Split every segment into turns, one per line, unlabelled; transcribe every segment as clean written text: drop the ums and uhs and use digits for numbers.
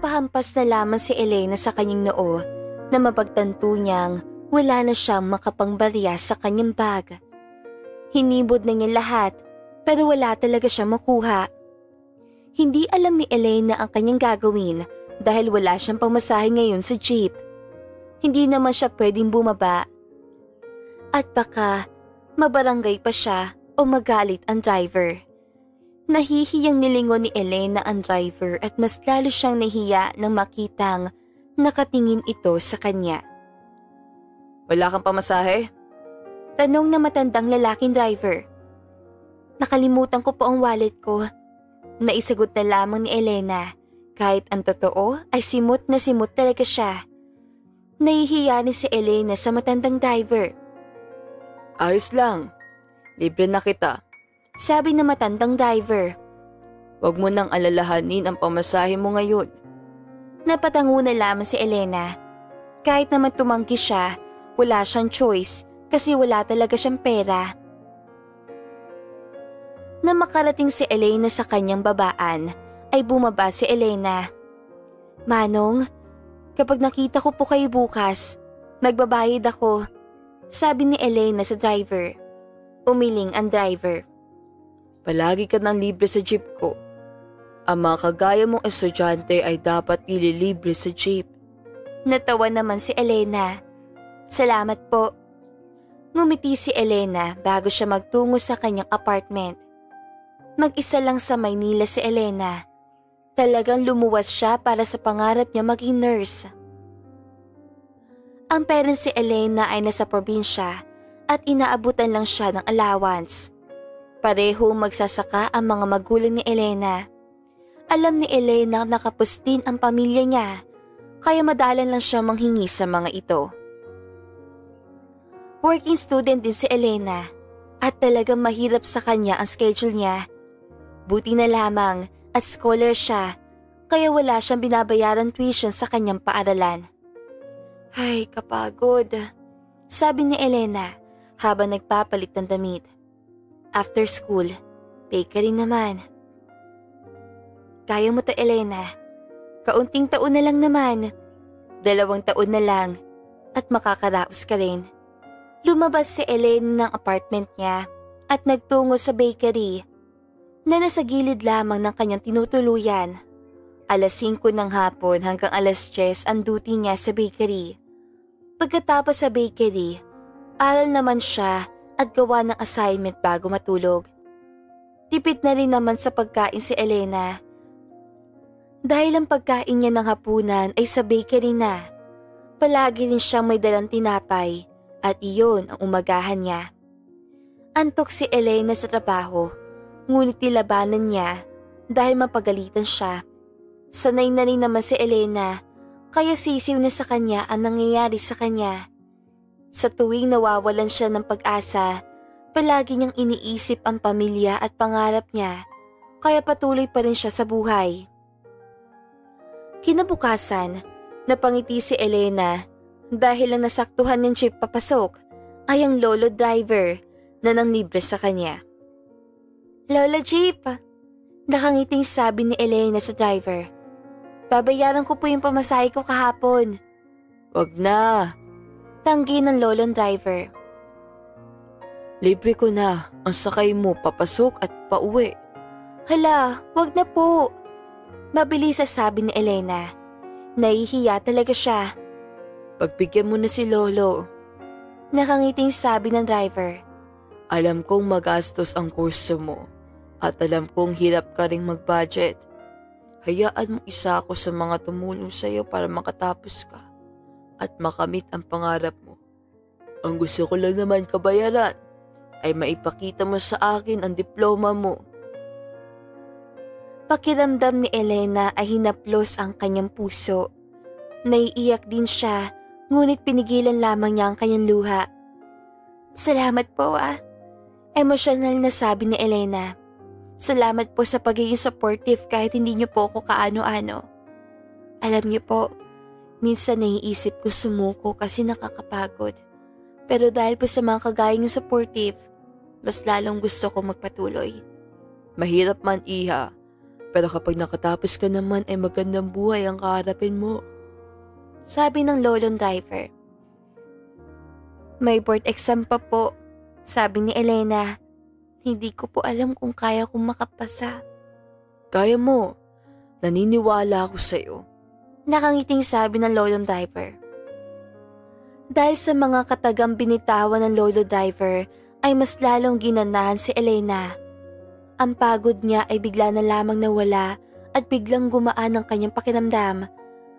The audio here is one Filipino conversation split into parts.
Napahampas na lamang si Elena sa kanyang noo na mapagtanto niyang wala na siyang makapangbarya sa kanyang bag. Hinibod na niya lahat pero wala talaga siya makuha. Hindi alam ni Elena ang kanyang gagawin dahil wala siyang pamasahe ngayon sa jeep. Hindi naman siya pwedeng bumaba. At baka mabarangay pa siya o magalit ang driver. Nahihiyang nilingon ni Elena ang driver at mas lalo siyang nahiya nang makitang nakatingin ito sa kanya.
Wala kang pamasahe?
Tanong na matandang lalaking driver. Nakalimutan ko po ang wallet ko. Naisagot na lamang ni Elena kahit ang totoo ay simot na simot talaga siya. Nahihiya ni si Elena sa matandang driver.
Ayos lang. Libre na kita.
Sabi na matandang driver.
Huwag mo nang alalahanin ang pamasahe mo ngayon.
Napatango na lamang si Elena. Kahit naman tumanggi siya, wala siyang choice kasi wala talaga siyang pera. Na makarating si Elena sa kanyang babaan, ay bumaba si Elena. Manong, kapag nakita ko po kayo bukas, magbabayad ako. Sabi ni Elena sa driver. Umiling ang driver.
Palagi ka nang libre sa jeep ko. Ang mga kagaya mong estudyante ay dapat ililibre sa jeep.
Natawa naman si Elena. Salamat po. Ngumiti si Elena bago siya magtungo sa kanyang apartment. Mag-isa lang sa Maynila si Elena. Talagang lumuwas siya para sa pangarap niya maging nurse. Ang parents si Elena ay nasa probinsya at inaabutan lang siya ng allowance. Pareho magsasaka ang mga magulang ni Elena. Alam ni Elena na nakapos din ang pamilya niya, kaya madalan lang siya manghingi sa mga ito. Working student din si Elena at talagang mahirap sa kanya ang schedule niya. Buti na lamang at scholar siya, kaya wala siyang binabayaran tuition sa kanyang paaralan. Ay, kapagod, sabi ni Elena habang nagpapalit ng damit. After school, bakery naman. Kaya mo to, Elena. Kaunting taon na lang naman. 2 taon na lang at makakaraos ka rin. Lumabas si Elena ng apartment niya at nagtungo sa bakery na nasa gilid lamang ng kanyang tinutuluyan. 5:00 ng hapon hanggang 10:00 ang duty niya sa bakery. Pagkatapos sa bakery, aral naman siya at gawa ng assignment bago matulog. Tipid na rin naman sa pagkain si Elena. Dahil ang pagkain niya ng hapunan ay sa bakery na, palagi rin siyang may dalang tinapay at iyon ang umagahan niya. Antok si Elena sa trabaho, ngunit nilabanan niya dahil mapagalitan siya. Sanay na rin naman si Elena, kaya sisiw na sa kanya ang nangyayari sa kanya. Sa tuwing nawawalan siya ng pag-asa, palagi niyang iniisip ang pamilya at pangarap niya, kaya patuloy pa rin siya sa buhay. Kinabukasan, napangiti si Elena dahil ang nasaktuhan ng jeep papasok ay ang lolo driver na nanglibre sa kanya. Lola Jeep, nakangiting sabi ni Elena sa driver. Babayaran ko po yung pamasahe ko kahapon.
Wag na.
Tanggi ng lolong driver.
Libre ko na ang sakay mo papasok at pauwi.
Hala, wag na po. Mabilis sabi ni Elena. Nahihiya talaga siya.
Pagbigyan mo na si Lolo.
Nakangiting sabi ng driver.
Alam kong magastos ang kurso mo at alam kong hirap ka ring mag-budget. Hayaan mo isa ako sa mga tumulong sa iyo para makatapos ka at makamit ang pangarap mo. Ang gusto ko lang naman kabayaran ay maipakita mo sa akin ang diploma mo.
Pakiramdam ni Elena ay hinaplos ang kanyang puso. Naiiyak din siya, ngunit pinigilan lamang niya ang kanyang luha. Salamat po Emosyonal na sabi ni Elena. Salamat po sa pagiging supportive kahit hindi niyo po ako kaano-ano. Alam niyo po, minsan naiisip ko sumuko kasi nakakapagod. Pero dahil po sa mga kagaya niyong supportive, mas lalong gusto ko magpatuloy.
Mahirap man, Iha, Pero kapag nakatapos ka naman ay magandang buhay ang kaharapin mo.
Sabi ng lolong driver. May board exam pa po, sabi ni Elena. Hindi ko po alam kung kaya kong makapasa.
Kaya mo. Naniniwala ako sa'yo.
Nakangiting sabi ng lolong driver. Dahil sa mga katagang binitawan ng lolo driver ay mas lalong ginanahan si Elena. Ang pagod niya ay bigla na lamang nawala at biglang gumaan ang kanyang pakiramdam.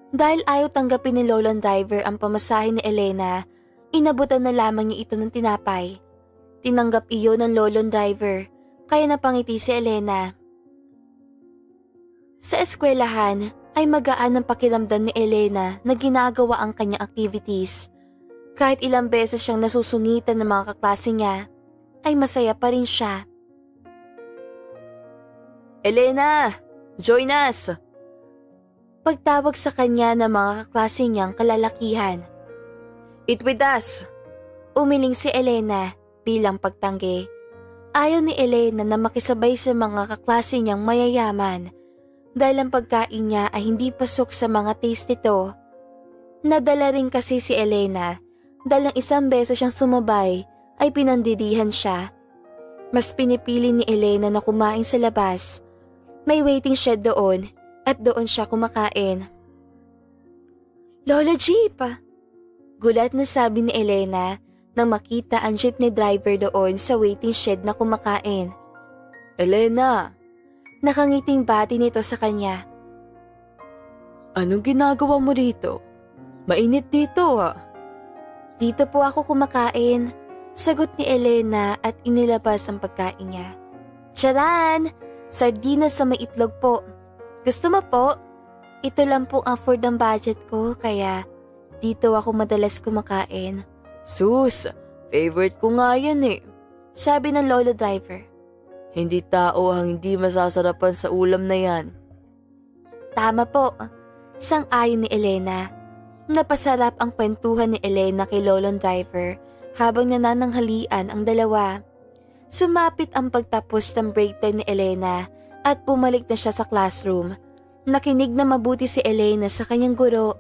Dahil ayaw tanggapin ni lolong driver ang pamasahe ni Elena, inabutan na lamang niya ito ng tinapay. Tinanggap iyon ng lolong driver, kaya napangiti si Elena. Sa eskwelahan ay magaan ang pakiramdam ni Elena na ginagawa ang kanyang activities. Kahit ilang beses siyang nasusungitan ng mga kaklase niya, ay masaya pa rin siya.
Elena! Join us!
Pagtawag sa kanya ng mga kaklase niyang kalalakihan.
Eat with us!
Umiling si Elena bilang pagtanggi. Ayaw ni Elena na makisabay sa mga kaklase niyang mayayaman dahil ang pagkain niya ay hindi pasok sa mga taste nito. Nadala rin kasi si Elena dahil ang isang beses siyang sumabay ay pinandirihan siya. Mas pinipili ni Elena na kumain sa labas. May waiting shed doon at doon siya kumakain. Lola Jeep! Gulat na sabi ni Elena nang makita ang jeepney driver doon sa waiting shed na kumakain.
Elena!
Nakangiting bati nito sa kanya.
Anong ginagawa mo rito? Mainit dito ah.
Dito po ako kumakain. Sagot ni Elena at inilabas ang pagkain niya. Charan! Sardinas sa may itlog po. Gusto mo po? Ito lang po ang afford ng budget ko kaya dito ako madalas kumakain.
Sus, favorite ko nga yan eh.
Sabi ng lolo driver.
Hindi tao ang hindi masasarapan sa ulam na yan.
Tama po. Sang-ayon ni Elena. Napasarap ang kwentuhan ni Elena kay lolong driver habang nanananghalian ang dalawa. Sumapit ang pagtapos ng break time ni Elena at bumalik na siya sa classroom. Nakinig na mabuti si Elena sa kanyang guro.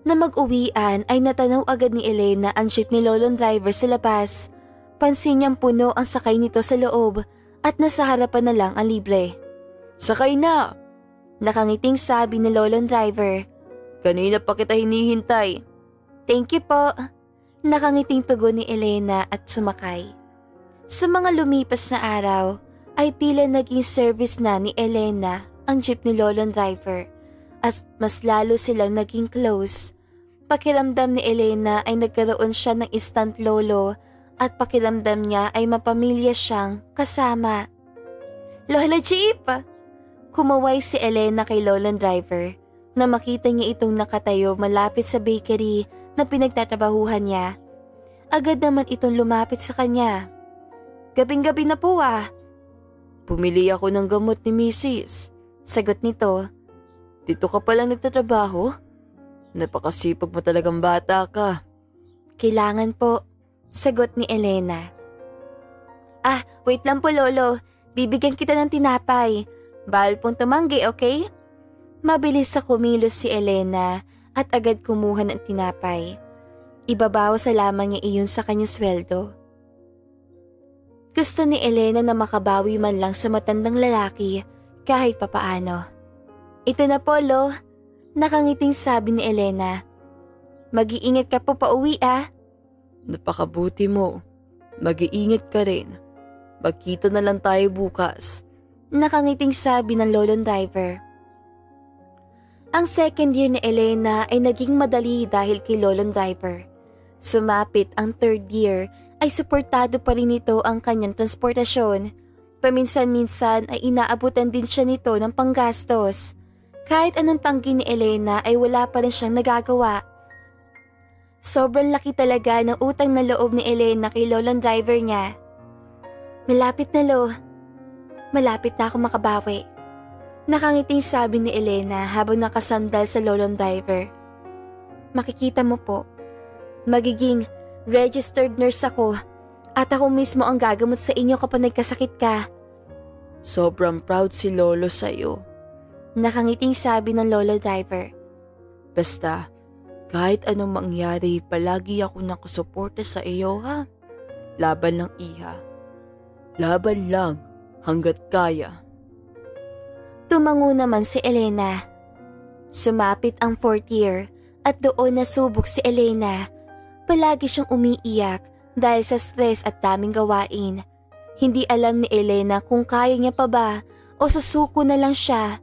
Na mag-uwian ay natanaw agad ni Elena ang jeep ni lolong driver sa labas. Pansin niyang puno ang sakay nito sa loob at nasa harapan na lang ang libre.
Sakay na!
Nakangiting sabi ni lolong driver.
Kanina pa kita hinihintay.
Thank you po. Nakangiting tugon ni Elena at sumakay. Sa mga lumipas na araw ay tila naging service na ni Elena ang jeep ni lolong driver at mas lalo silang naging close. Pakiramdam ni Elena ay nagkaroon siya ng instant lolo at pakiramdam niya ay mapamilya siyang kasama. Lola Jeep! Kumaway si Elena kay lolong driver na makita niya itong nakatayo malapit sa bakery na pinagtatrabahuhan niya. Agad naman itong lumapit sa kanya. Gabing-gabi na po ah.
Pumili ako ng gamot ni Mrs.
Sagot nito.
Dito ka palang nagtatrabaho? Napakasipag mo talagang bata ka.
Kailangan po. Sagot ni Elena. Ah, wait lang po lolo. Bibigyan kita ng tinapay. Bawal pong tumanggi, okay? Mabilis sa kumilos si Elena at agad kumuha ng tinapay. Ibabawas sa lamang niya iyon sa kanyang sweldo. Gusto ni Elena na makabawi man lang sa matandang lalaki kahit papaano. Ito na po, lo. Nakangiting sabi ni Elena. Mag-iingat ka po pauwi ah.
Napakabuti mo. Mag-iingat ka rin. Magkita na lang tayo bukas.
Nakangiting sabi ng lolong driver. Ang second year ni Elena ay naging madali dahil kay lolong driver. Sumapit ang third year ay suportado pa rin nito ang kanyang transportasyon. Paminsan-minsan ay inaabutan din siya nito ng panggastos. Kahit anong tanggi ni Elena ay wala pa rin siyang nagagawa. Sobrang laki talaga ng utang na loob ni Elena kay lolong driver niya. Malapit na lo. Malapit na ako makabawi. Nakangiting sabi ni Elena habang nakasandal sa lolong driver. Makikita mo po, magiging registered nurse ako at ako mismo ang gagamot sa inyo kapag nagkasakit ka.
Sobrang proud si Lolo sa'yo.
Nakangiting sabi ng lolo driver.
Basta, kahit anong mangyari, palagi ako nakasuporta sa iyo ha. Laban lang iha. Laban lang hanggat kaya.
Tumango naman si Elena. Sumapit ang 4th year at doon nasubok si Elena. Palagi siyang umiiyak dahil sa stress at daming gawain. Hindi alam ni Elena kung kaya niya pa ba o susuko na lang siya.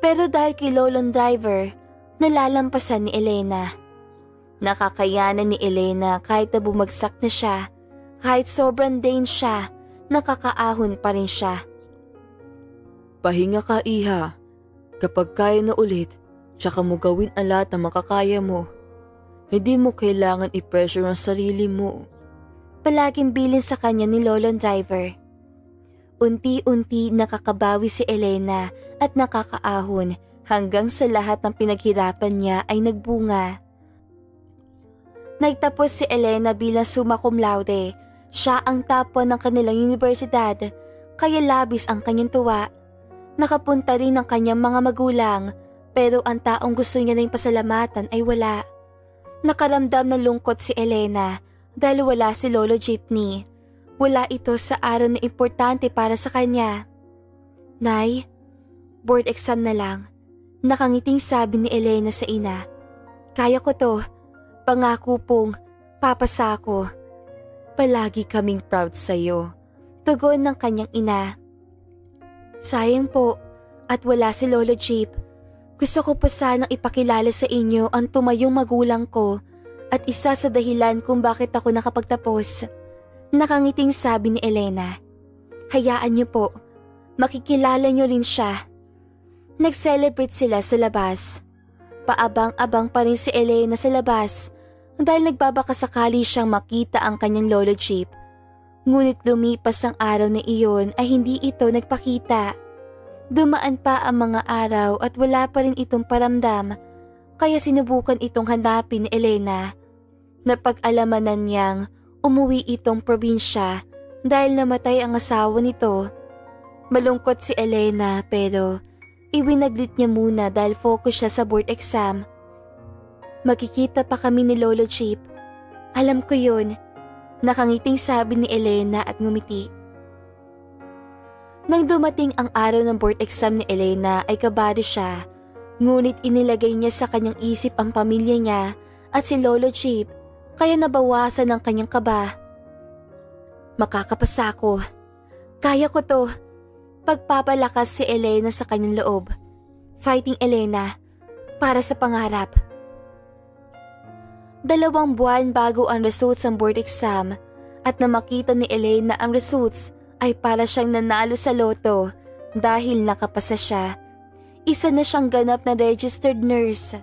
Pero dahil kay lolong driver, nalalampasan ni Elena. Nakakayanan ni Elena kahit na bumagsak na siya, kahit sobrang drain siya, nakakaahon pa rin siya.
Pahinga ka iha. Kapag kaya na ulit, tsaka mo gawin ang lahat na makakaya mo. Hindi mo kailangan i-pressure ang sarili mo.
Palaging bilin sa kanya ni lolong driver. Unti-unti nakakabawi si Elena at nakakaahon hanggang sa lahat ng pinaghirapan niya ay nagbunga. Nagtapos si Elena bilang summa cum laude. Siya ang top 1 ng kanilang universidad, kaya labis ang kanyang tuwa. Nakapunta rin ang kanyang mga magulang, pero ang taong gusto niya na pasalamatan ay wala. Nakaramdam ng lungkot si Elena dahil wala si Lolo Jeepney. Wala ito sa araw na importante para sa kanya. Nay, board exam na lang. Nakangiting sabi ni Elena sa ina. Kaya ko to. Pangako pong papasa ako. Palagi kaming proud sa'yo. Tugon ng kanyang ina. Sayang po at wala si Lolo Jeep. Gusto ko pa sanang ipakilala sa inyo ang tumayong magulang ko at isa sa dahilan kung bakit ako nakapagtapos. Nakangiting sabi ni Elena. Hayaan niyo po, makikilala niyo rin siya. Nag-celebrate sila sa labas. Paabang-abang pa rin si Elena sa labas dahil nagbabakasakali siyang makita ang kanyang Lolo Jeep. Ngunit lumipas ang araw na iyon ay hindi ito nagpakita. Dumaan pa ang mga araw at wala pa rin itong paramdam, kaya sinubukan itong hanapin ni Elena. Napag-alamanan niyang umuwi itong probinsya dahil namatay ang asawa nito. Malungkot si Elena pero iwinaglit niya muna dahil focus siya sa board exam. Magkikita pa kami ni Lolo Jeep. Alam ko yun. Nakangiting sabi ni Elena at ngumiti. Nang dumating ang araw ng board exam ni Elena ay kabado siya. Ngunit inilagay niya sa kanyang isip ang pamilya niya at si Lolo Jeep kaya nabawasan ang kanyang kaba. Makakapasa ko. Kaya ko to. Pagpapalakas si Elena sa kanyang loob. Fighting Elena para sa pangarap. 2 buwan bago ang results ng board exam at na makita ni Elena ang results ay para siyang nanalo sa loto dahil nakapasa siya. Isa na siyang ganap na registered nurse.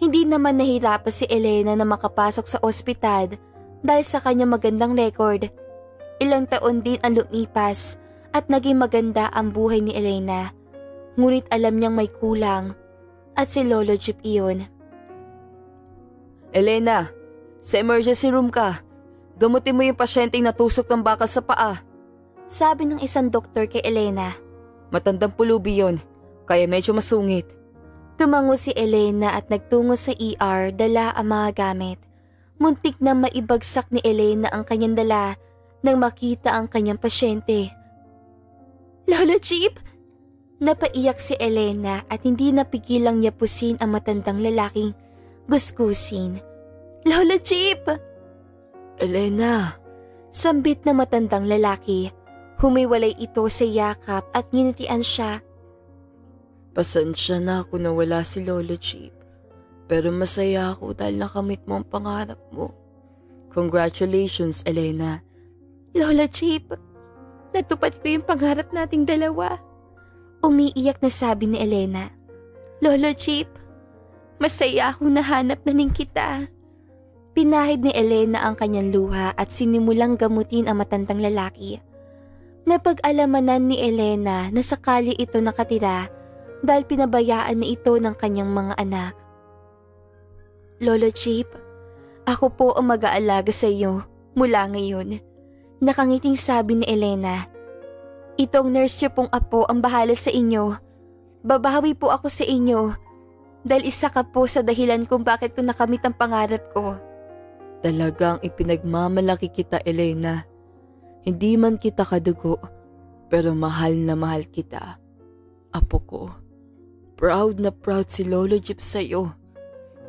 Hindi naman nahirapan si Elena na makapasok sa ospital dahil sa kanyang magandang record. Ilang taon din ang lumipas at naging maganda ang buhay ni Elena. Ngunit alam niyang may kulang at si Lolo Jeep iyon.
Elena, sa emergency room ka. Gamutin mo yung pasyenteng natusok ng bakal sa paa.
Sabi ng isang doktor kay Elena.
Matandang pulubi yun, kaya medyo masungit.
Tumango si Elena at nagtungo sa ER dala ang mga gamit. Muntik na maibagsak ni Elena ang kanyang dala nang makita ang kanyang pasyente. Lola Jeep! Napaiyak si Elena at hindi napigilang yapusin ang matandang lalaking gusgusin. Lola Jeep!
Elena!
Sambit na matandang lalaki. Humiwalay ito sa yakap at nginitian siya.
Pasensya na ako na wala si Lolo Jeep. Pero masaya ako dahil nakamit mo ang pangarap mo. Congratulations, Elena.
Lola Jeep, natupad ko yung pangarap nating dalawa. Umiiyak na sabi ni Elena. Lola Jeep, masaya akong nahanap na rin kita. Pinahid ni Elena ang kanyang luha at sinimulang gamutin ang matandang lalaki. Napag-alamanan ni Elena na sakali ito nakatira dahil pinabayaan na ito ng kanyang mga anak. Lolo Jeep, ako po ang mag-aalaga sa iyo mula ngayon. Nakangiting sabi ni Elena. Itong nurse niyo pong apo ang bahala sa inyo. Babawi po ako sa inyo dahil isa ka po sa dahilan kung bakit ko nakamit ang pangarap ko.
Talagang ipinagmamalaki kita, Elena. Hindi man kita kadugo, pero mahal na mahal kita. Apo ko, proud na proud si Lolo Jeep sa'yo.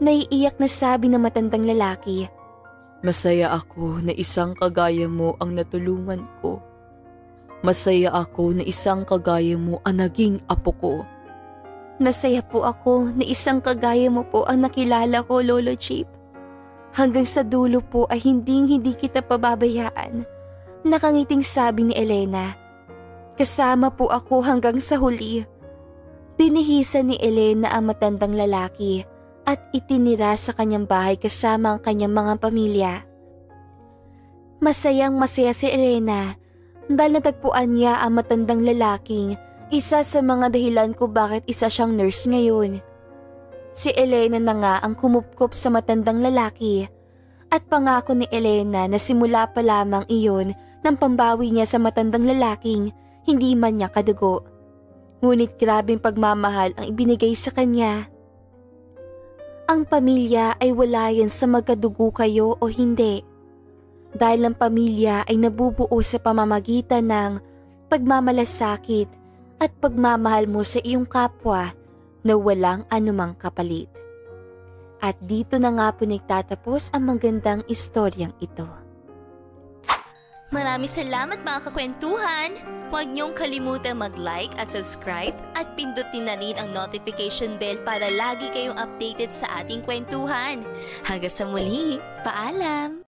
Naiiyak na sabi ng matandang lalaki.
Masaya ako na isang kagaya mo ang natulungan ko. Masaya ako na isang kagaya mo ang naging apo ko.
Masaya po ako na isang kagaya mo po ang nakilala ko, Lolo Jeep. Hanggang sa dulo po ay hindi kita pababayaan. Nakangiting sabi ni Elena. Kasama po ako hanggang sa huli. Binihisan ni Elena ang matandang lalaki at itinira sa kanyang bahay kasama ang kanyang mga pamilya. Masayang masaya si Elena dahil natagpuan niya ang matandang lalaking isa sa mga dahilan ko bakit isa siyang nurse ngayon. Si Elena na nga ang kumupkop sa matandang lalaki at pangako ni Elena na simula pa lamang iyon ng pambawi niya sa matandang lalaking hindi man niya kadugo. Ngunit grabing pagmamahal ang ibinigay sa kanya. Ang pamilya ay wala yan sa magkadugo kayo o hindi. Dahil ang pamilya ay nabubuo sa pamamagitan ng pagmamalasakit at pagmamahal mo sa iyong kapwa na walang anumang kapalit. At dito na nga po nagtatapos ang magandang istoryang ito.
Maraming salamat mga kakwentuhan! Huwag niyong kalimutan mag-like at subscribe at pindutin na rin ang notification bell para lagi kayong updated sa ating kwentuhan. Hanggang sa muli, paalam!